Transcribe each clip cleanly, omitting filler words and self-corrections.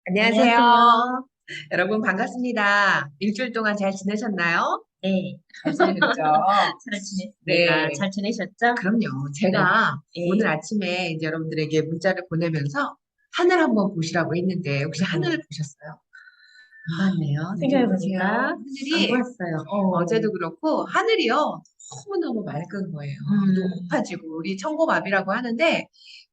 안녕하세요. 안녕하세요. 여러분 반갑습니다. 일주일 동안 잘 지내셨나요? 네, 잘 지내셨죠? 잘 지냈습니다. 네, 잘 지내셨죠? 그럼요. 네, 제가 오늘 네, 아침에 이제 여러분들에게 문자를 보내면서 하늘 한번 보시라고 했는데 혹시 네. 하늘을 보셨어요? 안 봤네요. 하늘을 보세요. 생각해보니까 안 하늘이 봤어요. 어제도 그렇고 하늘이요. 너무너무 맑은 거예요. 음, 높아지고 우리 청고마비라고 하는데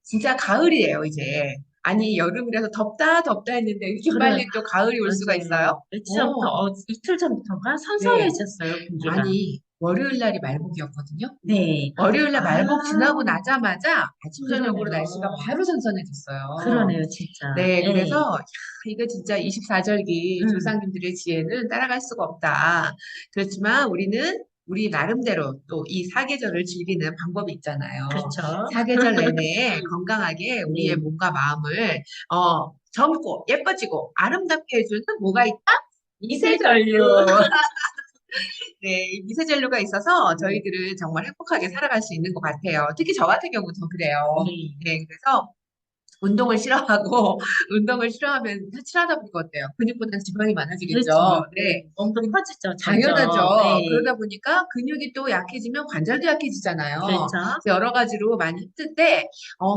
진짜 가을이에요, 이제. 아니, 여름이라서 덥다 덥다 했는데 이렇게 그래, 빨리 또 가을이 올 수가 맞아요. 있어요? 며칠 전부터, 어, 이틀 전부터가 네. 선선해졌어요, 공기가. 아니, 월요일 날이 말복이었거든요. 네, 월요일 날 말복 지나고 아, 나자마자 아침 저녁으로 날씨가 그러네요. 바로 선선해졌어요. 그러네요, 진짜. 네, 네, 그래서 야, 이거 진짜 24절기 음, 조상님들의 지혜는 따라갈 수가 없다. 그렇지만 우리는 우리 나름대로 또 이 사계절을 즐기는 방법이 있잖아요. 그렇죠. 사계절 내내 건강하게 우리의 네, 몸과 마음을 젊고 예뻐지고 아름답게 해주는 뭐가 있다? 이세전류. 미세전류. 네, 이 미세전류가 있어서 네, 저희들은 정말 행복하게 살아갈 수 있는 것 같아요. 특히 저 같은 경우는 더 그래요. 네. 네, 그래서 운동을 싫어하고 운동을 싫어하다 보니까 어때요? 근육보다는 지방이 많아지겠죠. 그렇죠. 네. 네, 몸도 커지죠, 점점. 당연하죠. 네, 그러다 보니까 근육이 또 약해지면 관절도 약해지잖아요. 그렇죠. 그래서 여러 가지로 많이 힘든데,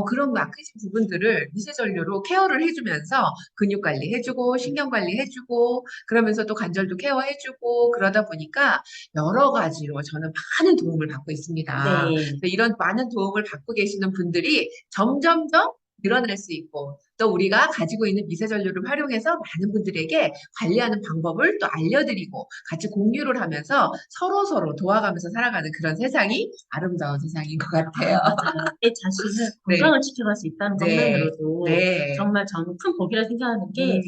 그런 약해진 부분들을 미세전류로 케어를 해주면서 근육 관리 해주고, 신경 관리 해주고, 그러면서 또 관절도 케어해주고, 그러다 보니까 여러 가지로 저는 많은 도움을 받고 있습니다. 네, 그래서 이런 많은 도움을 받고 계시는 분들이 점점점 늘어날 수 있고, 또 우리가 가지고 있는 미세전류를 활용해서 많은 분들에게 관리하는 방법을 또 알려드리고 같이 공유를 하면서 서로서로 도와가면서 살아가는 그런 세상이 아름다운 세상인 것 같아요. 아, 맞아요. 내 자신을 네, 건강을 지켜갈 수 있다는 네, 것만으로도 네, 정말 저는 큰 복이라 생각하는 게, 음,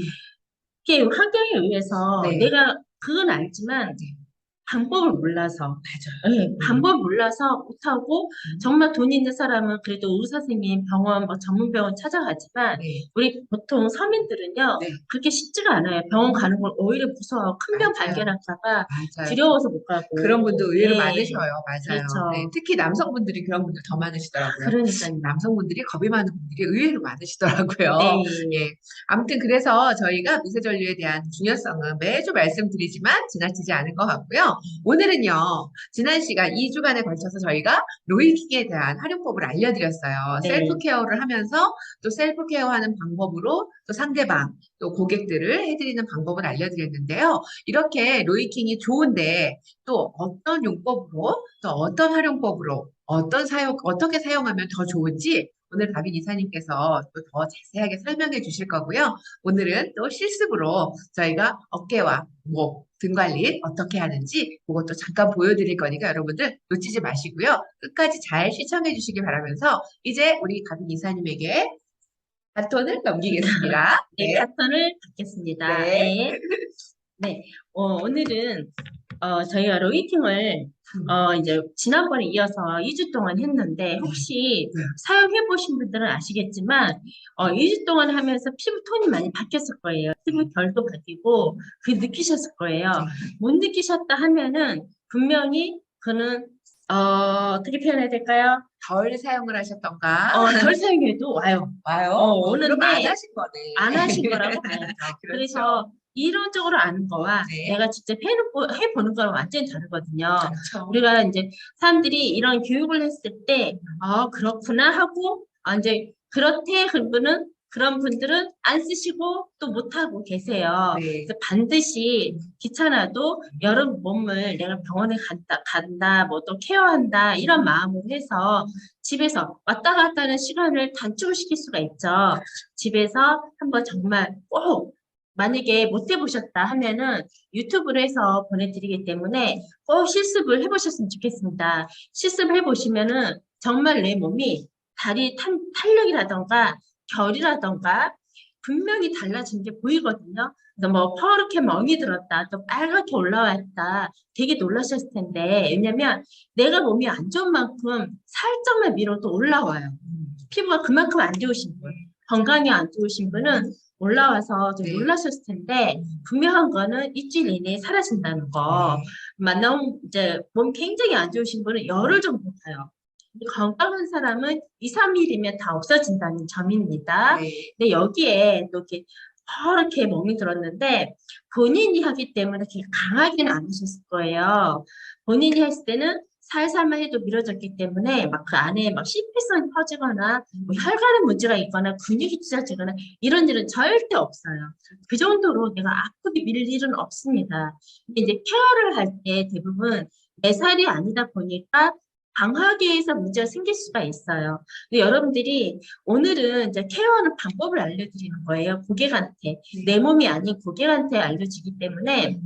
이게 환경에 의해서 네, 내가 그건 알지만 네, 방법을 몰라서, 맞아요. 예, 방법을 몰라서 못하고, 음, 정말 돈 있는 사람은 그래도 의사 선생님, 병원, 뭐 전문 병원 찾아가지만, 네, 우리 보통 서민들은요, 네, 그렇게 쉽지가 않아요. 병원 가는 걸 오히려 무서워. 큰 병 맞아요, 발견할까봐 맞아요. 두려워서 못 그런 가고, 분도 의외로 예, 많으셔요. 맞아요. 네, 그렇죠. 특히 남성분들이 그런 분들 더 많으시더라고요. 그러니까요. 남성분들이 겁이 많은 분들이 의외로 많으시더라고요. 네. 예. 아무튼 그래서 저희가 미세전류에 대한 중요성은 매주 말씀드리지만 지나치지 않은 것 같고요. 오늘은요, 지난 시간 2주간에 걸쳐서 저희가 로이킥에 대한 활용법을 알려드렸어요. 셀프 네. 케어를 하면서 또 셀프 케어하는 방법으로 또 상대방, 또 고객들을 해드리는 방법을 알려드렸는데요. 이렇게 로이킹이 좋은데 또 어떤 용법으로 또 어떤 활용법으로 어떻게 사용하면 더 좋은지 오늘 다빈 이사님께서 또 더 자세하게 설명해 주실 거고요. 오늘은 또 실습으로 저희가 어깨와 목, 등 관리 어떻게 하는지 그것도 잠깐 보여드릴 거니까 여러분들 놓치지 마시고요. 끝까지 잘 시청해 주시기 바라면서 이제 우리 다빈 이사님에게 바톤을 넘기겠습니다. 네, 네, 파턴을 받겠습니다. 네. 네. 네. 오늘은, 저희가 로이팅을, 음, 이제, 지난번에 이어서 2주 동안 했는데, 네, 혹시 네, 사용해 보신 분들은 아시겠지만, 2주 동안 하면서 피부 톤이 많이 바뀌었을 거예요. 피부 결도 바뀌고, 그 느끼셨을 거예요. 네. 못 느끼셨다 하면은, 분명히, 그는, 어떻게 표현해야 될까요? 덜 사용을 하셨던가? 덜 사용해도 와요. 와요? 그럼 안 오는데, 하신 거네. 안 하신 거라고 봐야죠. 그렇죠. 그래서 이론적으로 아는 거와 네, 내가 직접 해보는 거랑 완전히 다르거든요. 그렇죠. 우리가 이제 사람들이 이런 교육을 했을 때, 그렇구나 하고, 이제 그렇대, 그런 분들은 안 쓰시고 또 못하고 계세요. 네. 그래서 반드시 귀찮아도 여름 몸을 내가 병원에 간다, 뭐 또 케어한다, 이런 마음으로 해서 집에서 왔다 갔다 하는 시간을 단축을 시킬 수가 있죠. 집에서 한번 정말 꼭 만약에 못 해보셨다 하면은 유튜브로 해서 보내드리기 때문에 꼭 실습을 해보셨으면 좋겠습니다. 실습을 해보시면은 정말 내 몸이 다리 탄력이라던가 결이라던가 분명히 달라진 게 보이거든요. 그래서 뭐 퍼렇게 멍이 들었다, 또 빨갛게 올라왔다, 되게 놀라셨을 텐데, 왜냐면 내가 몸이 안 좋은 만큼 살짝만 밀어도 올라와요. 피부가 그만큼 안 좋으신 분, 건강이 안 좋으신 분은 올라와서 좀 네. 놀라셨을 텐데, 분명한 거는 일주일 이내에 사라진다는 거. 네. 만나면 이제 몸 굉장히 안 좋으신 분은 열흘 정도 가요. 근데 건강한 사람은 2, 3일이면 다 없어진다는 점입니다. 네. 근데 여기에 또 이렇게 이렇게 멍이 들었는데 본인이 하기 때문에 그렇게 강하게는 안 하셨을 거예요. 본인이 했을 때는 살살만 해도 미뤄졌기 때문에 막 그 안에 막 CP성이 퍼지거나 뭐 혈관에 문제가 있거나 근육이 찢어지거나 이런 일은 절대 없어요. 그 정도로 내가 아프게 밀 일은 없습니다. 근데 이제 케어를 할 때 대부분 내 살이 아니다 보니까 강하게해서 문제가 생길 수가 있어요. 근데 여러분들이 오늘은 이제 케어하는 방법을 알려드리는 거예요. 고객한테. 내 몸이 아닌 고객한테 알려주기 때문에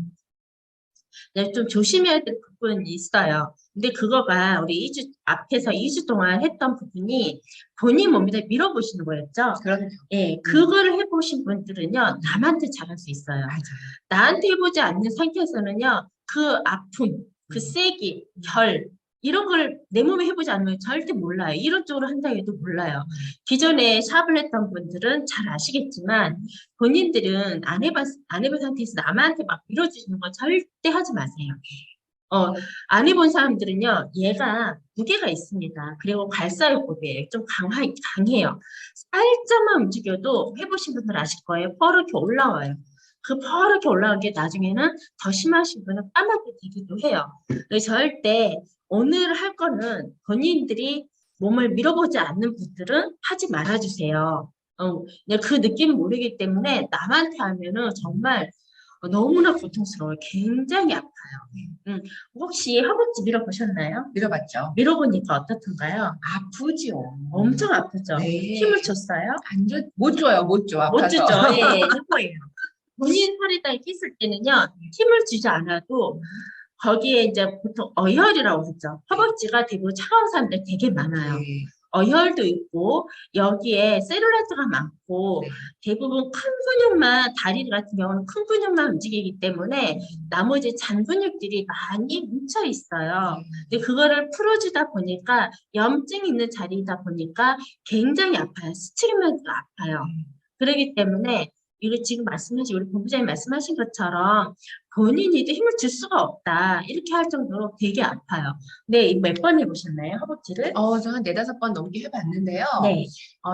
네, 좀 조심해야 될 부분이 있어요. 근데 그거가 우리 2주, 앞에서 2주 동안 했던 부분이 본인 몸에다 밀어보시는 거였죠? 그럼요. 예, 그거를 해보신 분들은요, 남한테 잘할 수 있어요. 맞아요. 나한테 해보지 않는 상태에서는요, 그 아픔, 그 세기, 결, 이런 걸 내 몸에 해보지 않으면 절대 몰라요. 이런 쪽으로 한다 해도 몰라요. 기존에 샵을 했던 분들은 잘 아시겠지만, 본인들은 안 해본 상태에서 남한테 막 밀어주시는 거 절대 하지 마세요. 안 해본 사람들은요, 얘가 무게가 있습니다. 그리고 발사요법이에요. 좀 강해요. 살짝만 움직여도 해보신 분들 아실 거예요. 뻐렇게 올라와요. 그 뻐렇게 올라온 게 나중에는 더 심하신 분은 까맣게 되기도 해요. 그래서 절대 오늘 할 거는 본인들이 몸을 밀어보지 않는 분들은 하지 말아주세요. 근데 그 느낌 모르기 때문에 남한테 하면은 정말 너무나 고통스러워요. 굉장히 아파요. 음, 혹시 허벅지 밀어보셨나요? 밀어봤죠. 밀어보니까 어떻던가요? 아프죠. 엄청 아프죠? 네. 힘을 줬어요? 못 줘요, 못 줘. 못 아파서. 주죠. 예, 그거예요. 본인 살에다 끼을 때는요, 힘을 주지 않아도 거기에 이제 보통 어혈이라고 하죠. 허벅지가 대부분 차가운 사람들 되게 많아요. 네. 어혈도 있고 여기에 셀룰라이트가 많고 네. 대부분 큰 근육만 다리 같은 경우는 큰 근육만 움직이기 때문에 나머지 잔 근육들이 많이 뭉쳐 있어요. 근데 그거를 풀어주다 보니까 염증이 있는 자리이다 보니까 굉장히 아파요. 스치기만 해도 아파요. 그렇기 때문에 이거 지금 말씀하신 우리 본부장님 말씀하신 것처럼 본인이도 힘을 줄 수가 없다 이렇게 할 정도로 되게 아파요. 네, 몇 번 해보셨나요, 허벅지를? 저 한 네다섯 번 넘게 해봤는데요. 네.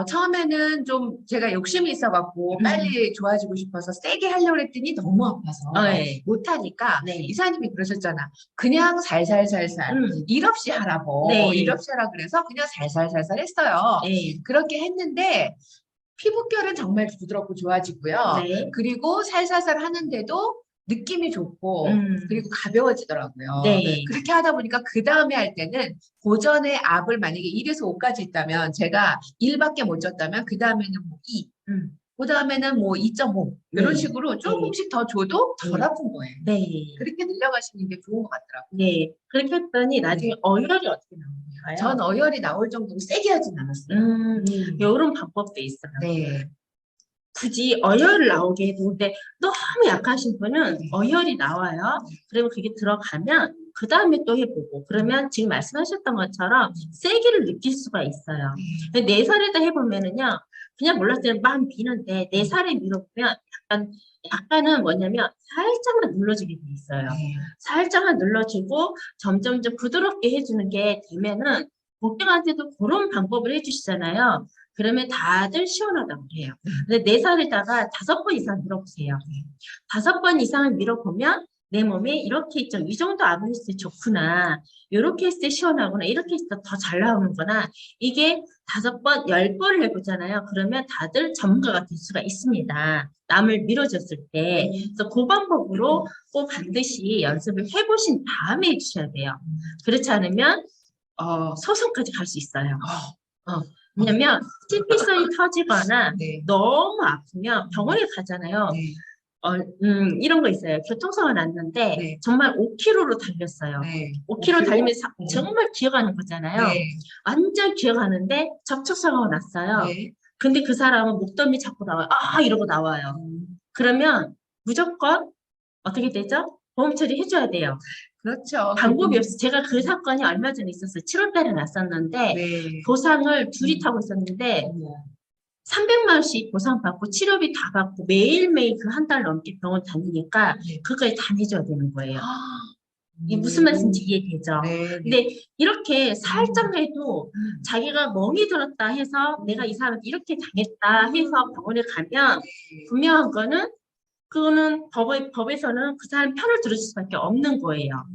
처음에는 좀 제가 욕심이 있어갖고 빨리 좋아지고 싶어서 세게 하려고 했더니 너무 아파서 네. 못하니까 네. 이사님이 그러셨잖아. 그냥 살살살살 일 없이 하라고. 네. 일 없이 하라 그래서 그냥 살살살살 했어요. 네. 그렇게 했는데 피부결은 정말 부드럽고 좋아지고요. 네. 그리고 살살살 하는데도 느낌이 좋고 그리고 가벼워지더라고요. 네. 그렇게 하다 보니까 그 다음에 할 때는 고전의 압을 만약에 1에서 5까지 있다면 제가 1밖에 못 줬다면 그 다음에는 뭐 2, 그 다음에는 뭐 2.5 이런 네. 식으로 조금씩 더 줘도 덜 네. 아픈 거예요. 네. 그렇게 늘려가시는 게 좋은 것 같더라고요. 네. 그렇게 했더니 나중에 어혈이 어떻게 나오나요? 전 어혈이 나올 정도로 세게 하진 않았어요. 이런 방법도 있어요. 네. 굳이 어혈을 나오게 해도 근데 너무 약하신 분은 어혈이 나와요. 그러면 그게 들어가면 그 다음에 또 해보고 그러면 지금 말씀하셨던 것처럼 세기를 느낄 수가 있어요. 근데 네 살에다 해보면은요 그냥 몰랐을 때는 막 미는데 네 살에 밀어보면 약간은 뭐냐면 살짝만 눌러주게 돼 있어요. 살짝만 눌러주고 점점점 부드럽게 해주는 게 되면은 고객한테도 그런 방법을 해주시잖아요. 그러면 다들 시원하다고 해요. 근데 네 살에다가 5번 이상 밀어보세요. 5번 이상을 밀어보면 내 몸에 이렇게 있죠. 이 정도 압을 했을 때 좋구나. 이렇게 했을 때 시원하구나. 이렇게 했을 때 더 잘 나오는구나. 이게 5번, 10번을 해보잖아요. 그러면 다들 전문가가 될 수가 있습니다. 남을 밀어줬을 때. 그래서 그 방법으로 꼭 반드시 연습을 해보신 다음에 해주셔야 돼요. 그렇지 않으면 소송까지 갈 수 있어요. 왜냐면 CP성이 터지거나 네. 너무 아프면 병원에 가잖아요. 네. 이런 거 있어요. 교통사고가 났는데 네. 정말 5km로 달렸어요. 네. 5km 달리면서 정말 기어가는 거잖아요. 네. 완전 기어가는데 접촉사고가 났어요. 네. 근데 그 사람은 목덜미 잡고 나와요. 아 이러고 나와요. 그러면 무조건 어떻게 되죠? 보험 처리 해줘야 돼요. 그렇죠. 방법이 없어요. 제가 그 사건이 얼마 전에 있었어요. 7월 달에 났었는데 네. 보상을 둘이 타고 있었는데 300만 원씩 보상받고 치료비 다 받고 매일매일 그 한 달 넘게 병원 다니니까 네. 그거까지 다 내줘야 되는 거예요. 이게 무슨 말씀인지 이해되죠? 네, 네. 근데 이렇게 살짝 해도 자기가 멍이 들었다 해서 내가 이 사람 이렇게 당했다 해서 병원에 가면 분명한 거는 그거는 법에서는 그 사람 편을 들을 수밖에 없는 거예요.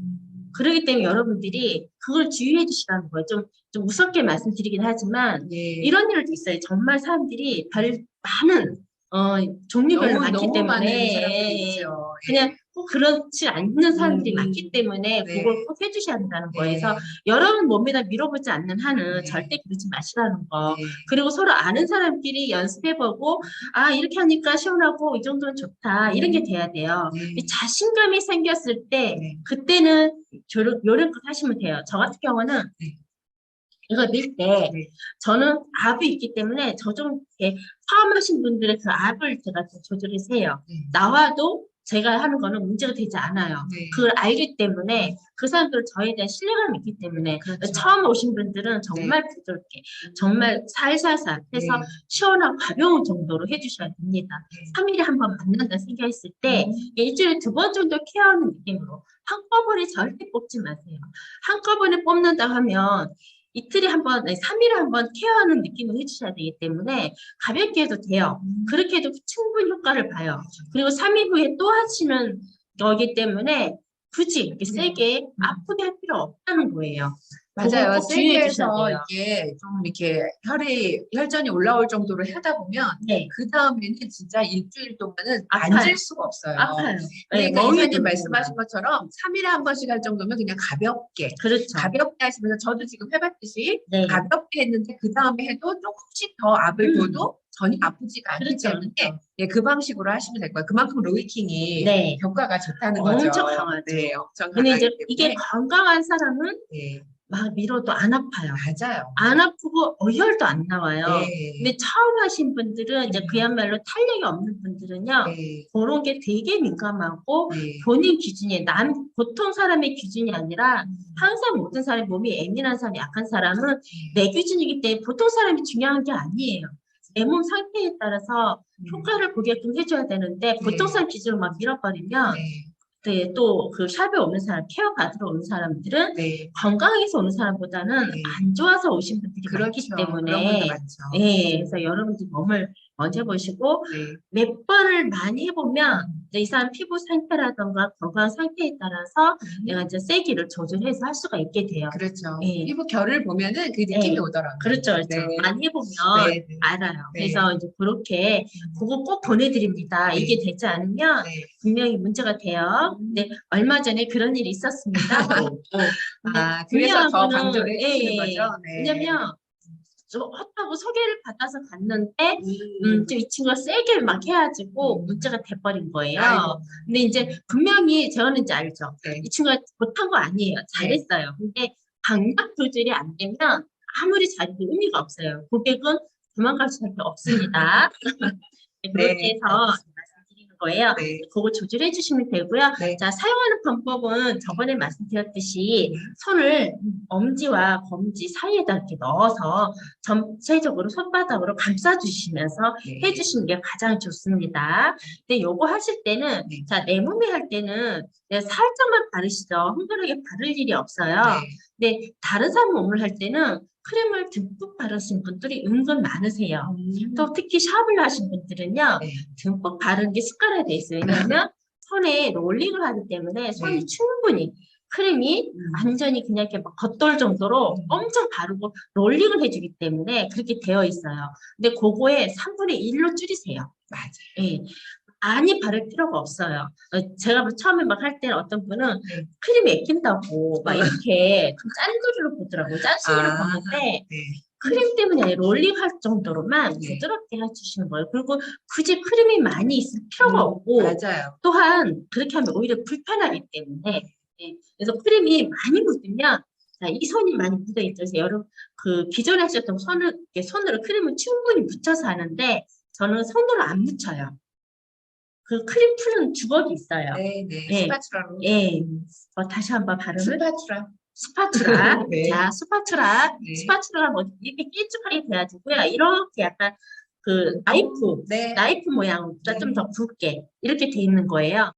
그렇기 때문에 여러분들이 그걸 주의해 주시라는 거예요. 좀 무섭게 말씀드리긴 하지만 네. 이런 일도 있어요. 정말 사람들이 많은 종류별로 많기 너무 많은 때문에 사람들이 있죠. 그냥 꼭 그렇지 않는 사람들이 많기 때문에 네. 그걸 꼭 해주셔야 된다는 거예요. 네. 그래서 여러분 몸에다 밀어보지 않는 한은 네. 절대 그러지 마시라는 거. 네. 그리고 서로 아는 사람끼리 연습해보고 아 이렇게 하니까 시원하고 이 정도는 좋다 이런 게 돼야 돼요. 네. 이 자신감이 생겼을 때 네. 그때는 요령껏 하시면 돼요. 저 같은 경우는 네. 이거 밀 때 네. 저는 압이 있기 때문에 저 좀 처음 하신 분들의 그 압을 제가 좀 조절해서 해요. 네. 나와도 제가 하는 거는 문제가 되지 않아요. 네. 그걸 알기 때문에 그 사람들은 저에 대한 신뢰감이 있기 때문에 그렇죠. 처음 오신 분들은 정말 부드럽게 정말 살살살 해서 네. 시원하고 가벼운 정도로 해주셔야 됩니다. 네. 3일에 한 번 받는다 생각했을 때 일주일에 2번 정도 케어하는 느낌으로 한꺼번에 절대 뽑지 마세요. 한꺼번에 뽑는다 하면 이틀에 한 번, 3일에 한 번 케어하는 느낌을 해주셔야 되기 때문에 가볍게 해도 돼요. 그렇게 해도 충분히 효과를 봐요. 그리고 3일 후에 또 하시는 거기 때문에 굳이 이렇게 세게 아프게 할 필요 없다는 거예요. 맞아요. 그거 꼭 주의해 주셔야 세계에서 돼요. 이게 좀 이렇게 혈전이 올라올 정도로 하다 보면 네. 그 다음에는 진짜 일주일 동안은 아파요. 앉을 수가 없어요. 아파요. 그러니까 멍이 이사님 들고. 말씀하신 것처럼 3일에 한 번씩 할 정도면 그냥 가볍게 그렇죠. 가볍게 하시면서 저도 지금 해봤듯이 네. 가볍게 했는데 그 다음에 해도 조금씩 더 압을 둬도 전혀 아프지가 않기 그렇죠, 때문에 그렇죠. 예, 그 방식으로 하시면 될 거예요. 그만큼 로이킹이 네. 효과가 좋다는 거죠. 엄청 강하죠. 네, 엄청 근데 이제 강하기 이게 때문에 건강한 사람은 네, 막 밀어도 안 아파요. 맞아요. 안 아프고 어혈도 안 나와요. 네. 근데 처음 하신 분들은 이제 그야말로 탄력이 없는 분들은요. 네. 그런 게 되게 민감하고 네. 본인 기준이 보통 사람의 기준이 아니라 항상 모든 사람이 몸이 예민한 사람, 약한 사람은 내 기준이기 때문에 보통 사람이 중요한 게 아니에요. 내 몸 상태에 따라서 효과를 보게끔 해줘야 되는데 보통 사람 기준으로 막 밀어버리면 네, 또 그 샵에 오는 사람, 케어 받으러 오는 사람들은 네. 건강해서 오는 사람보다는 네. 안 좋아서 오신 분들이 많기 그렇죠. 그런 분들 때문에 많죠. 예, 그래서 여러분들 몸을 먼저 보시고 네. 몇 번을 많이 해보면 이제 이 사람 피부 상태라던가 건강 상태에 따라서 내가 이제 세기를 조절해서 할 수가 있게 돼요. 그렇죠. 예. 피부 결을 보면은 그 느낌이 네. 오더라고요. 그렇죠, 그렇죠. 네. 많이 해보면 네, 네. 알아요. 네. 그래서 이제 그렇게 그거 꼭 보내드립니다. 네. 이게 되지 않으면 네. 분명히 문제가 돼요. 근데 얼마 전에 그런 일이 있었습니다. 아, 그래서 더 강조를 해주시는 예, 거죠? 네. 왜냐면 좀 헛하고 소개를 받아서 갔는데 좀 이 친구가 세게 막 해가지고 문제가 돼버린 거예요. 아이고. 근데 이제 분명히 저는 이제 알죠. 네. 이 친구가 못한 거 아니에요. 잘했어요. 근데 감각 조절이 안 되면 아무리 잘해도 의미가 없어요. 고객은 도망갈 수밖에 없습니다. 그렇게 해서 말씀드리는 거예요. 네. 그거 조절해 주시면 되고요. 네. 자, 사용하는 방법은 저번에 말씀드렸듯이 손을 엄지와 검지 사이에다 이렇게 넣어서 전체적으로 손바닥으로 감싸주시면서 네. 해주시는 게 가장 좋습니다. 근데 요거 하실 때는, 네. 자, 내 몸에 할 때는 그냥 살짝만 바르시죠. 흥건하게 바를 일이 없어요. 네. 근데 다른 사람 몸을 할 때는 크림을 듬뿍 바르신 분들이 은근 많으세요. 또 특히 샵을 하신 분들은요. 네. 듬뿍 바르는 게 습관화돼 있어요. 왜냐하면 손에 롤링을 하기 때문에 손이 네. 충분히 크림이 완전히 그냥 이렇게 막 겉돌 정도로 엄청 바르고 롤링을 해주기 때문에 그렇게 되어 있어요. 근데 그거에 3분의 1로 줄이세요. 맞아요. 예. 많이 바를 필요가 없어요. 제가 처음에 막 할 때는 어떤 분은 네. 크림이 애낀다고 막 이렇게 좀 짠소리로 보더라고요. 짠소리로 보는데 네. 크림 때문에 롤링할 정도로만 네. 부드럽게 해주시는 거예요. 그리고 굳이 크림이 많이 있을 필요가 없고 맞아요. 또한 그렇게 하면 오히려 불편하기 때문에 예. 그래서 크림이 많이 묻으면 자, 이 손이 많이 묻어 있죠. 그래서 여러분 그 기존에 하셨던 손으로 크림을 충분히 묻혀서 하는데 저는 손으로 안 묻혀요. 그 크림 푸는 주걱이 있어요. 네, 네. 예. 스파츌라로. 예. 다시 한번 발음을 스파츌라. 스파츌라. 네. 자, 스파츌라. 네. 스파츌라가 뭐 이렇게 길쭉하게 돼가지고요. 이렇게 약간 그 나이프 네. 모양보다 네. 좀 더 굵게 이렇게 돼 있는 거예요.